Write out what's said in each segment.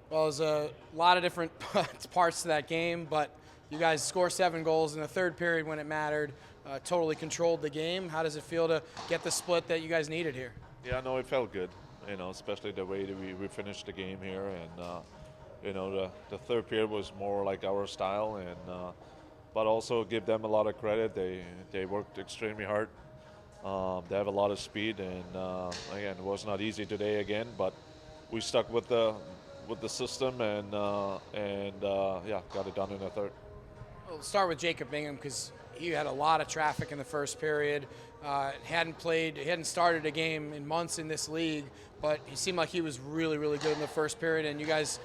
Well, there's a lot of different parts to that game, but you guys score 7 goals in the third period when it mattered. Totally controlled the game. How does it feel to get the split that you guys needed here? Yeah, no, it felt good. Especially the way that we finished the game here, and the third period was more like our style, and but also give them a lot of credit. They worked extremely hard. They have a lot of speed, and again, it was not easy today again, but we stuck with the system, and yeah, got it done in the third. We'll start with Jacob Bingham because he had a lot of traffic in the first period. He hadn't started a game in months in this league, but he seemed like he was really, really good in the first period, and you guys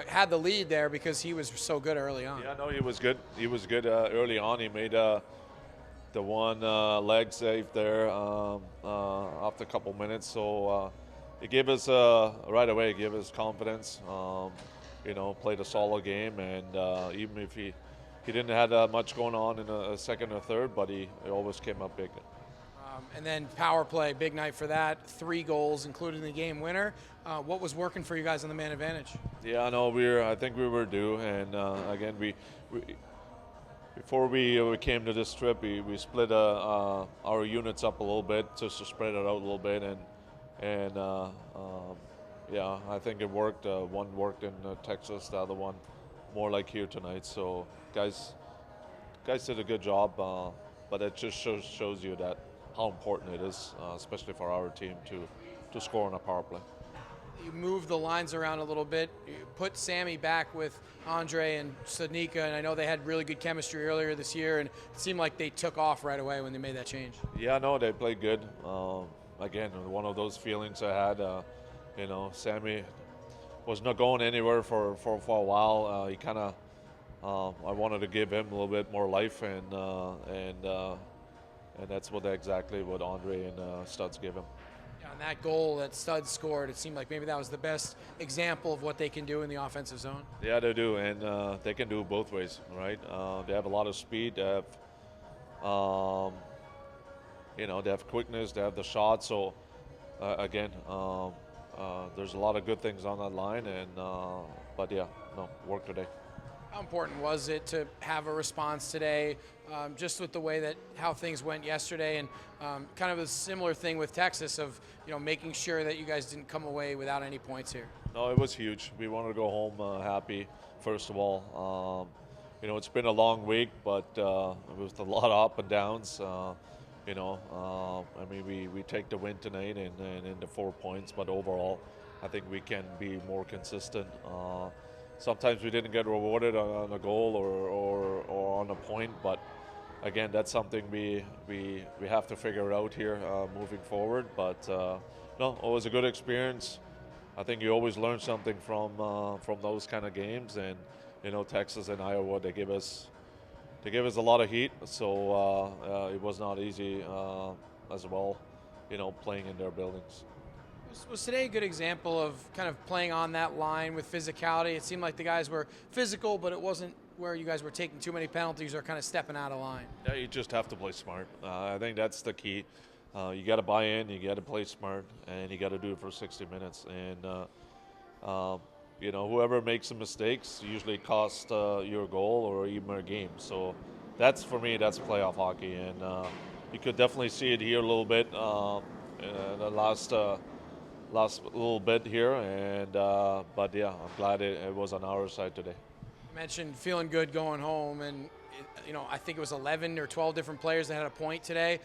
had the lead there because he was so good early on. Yeah, no, he was good. He was good early on. He made the one leg save there after a couple minutes. So it gave us right away. It gave us confidence. Played a solid game, and even if he didn't have much going on in a second or third, but he always came up big. And then power play, big night for that. 3 goals, including the game winner. What was working for you guys on the man advantage? Yeah, no, I think we were due, and again, we before we came to this trip, we split our units up a little bit just to spread it out a little bit, and yeah, I think it worked. One worked in Texas, the other one more like here tonight. So guys did a good job, but it just shows you that how important it is, especially for our team to score on a power play. You moved the lines around a little bit. You put Sammy back with Andre and Sadnika, and I know they had really good chemistry earlier this year, and it seemed like they took off right away when they made that change. Yeah, no, they played good. Again, one of those feelings I had. Sammy was not going anywhere for a while. He kind of, I wanted to give him a little bit more life, and that's exactly what Andre and Studs gave him. Yeah, and that goal that Studs scored, it seemed like maybe that was the best example of what they can do in the offensive zone. Yeah, they do, and they can do it both ways, right? They have a lot of speed. Um, they have quickness. They have the shot. So again, there's a lot of good things on that line, and but yeah, no work today. How important was it to have a response today, just with the way that how things went yesterday, and kind of a similar thing with Texas of making sure that you guys didn't come away without any points here? No, it was huge. We wanted to go home happy. First of all, it's been a long week, but it was a lot of up and downs. We take the win tonight and in the 4 points, but overall, I think we can be more consistent. Sometimes we didn't get rewarded on a goal or on a point, but again, that's something we have to figure out here moving forward. But no, it was a good experience. I think you always learn something from those kind of games, and Texas and Iowa, they give us a lot of heat, so it was not easy as well, playing in their buildings. Was today a good example of kind of playing on that line with physicality? It seemed like the guys were physical, but it wasn't where you guys were taking too many penalties or kind of stepping out of line. Yeah, you just have to play smart. I think that's the key. You got to buy in, you got to play smart, and you got to do it for 60 minutes. And whoever makes some mistakes usually costs your goal or even a game. So for me, that's playoff hockey, and you could definitely see it here a little bit the last little bit here, and but yeah, I'm glad it was on our side today. You mentioned feeling good going home, and I think it was 11 or 12 different players that had a point today.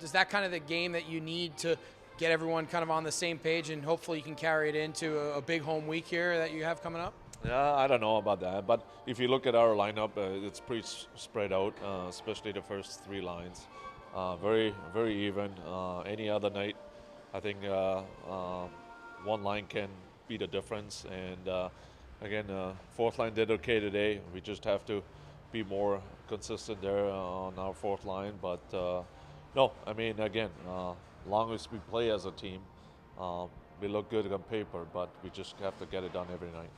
Is that kind of the game that you need to get everyone kind of on the same page, and hopefully you can carry it into a big home week here that you have coming up? Yeah, I don't know about that, but if you look at our lineup, it's pretty spread out, especially the first 3 lines. Very, very even. Any other night, I think one line can be the difference. And again, fourth line did okay today. We just have to be more consistent there on our fourth line. But no, I mean, again, long as we play as a team, we look good on paper, but we just have to get it done every night.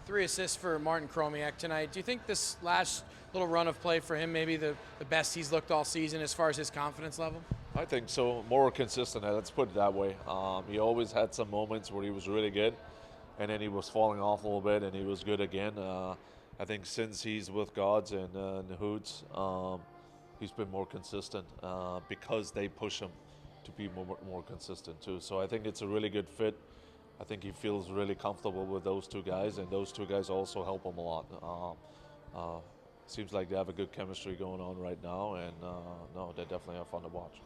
3 assists for Martin Chromiak tonight. Do you think this last little run of play for him maybe the best he's looked all season as far as his confidence level? I think so. More consistent, let's put it that way. He always had some moments where he was really good, and then he was falling off a little bit, and he was good again. I think since he's with Gods and Hoots, he's been more consistent because they push him to be more consistent too. So I think it's a really good fit. I think he feels really comfortable with those two guys, and those two guys also help him a lot. Seems like they have a good chemistry going on right now, and no, they definitely are fun to watch.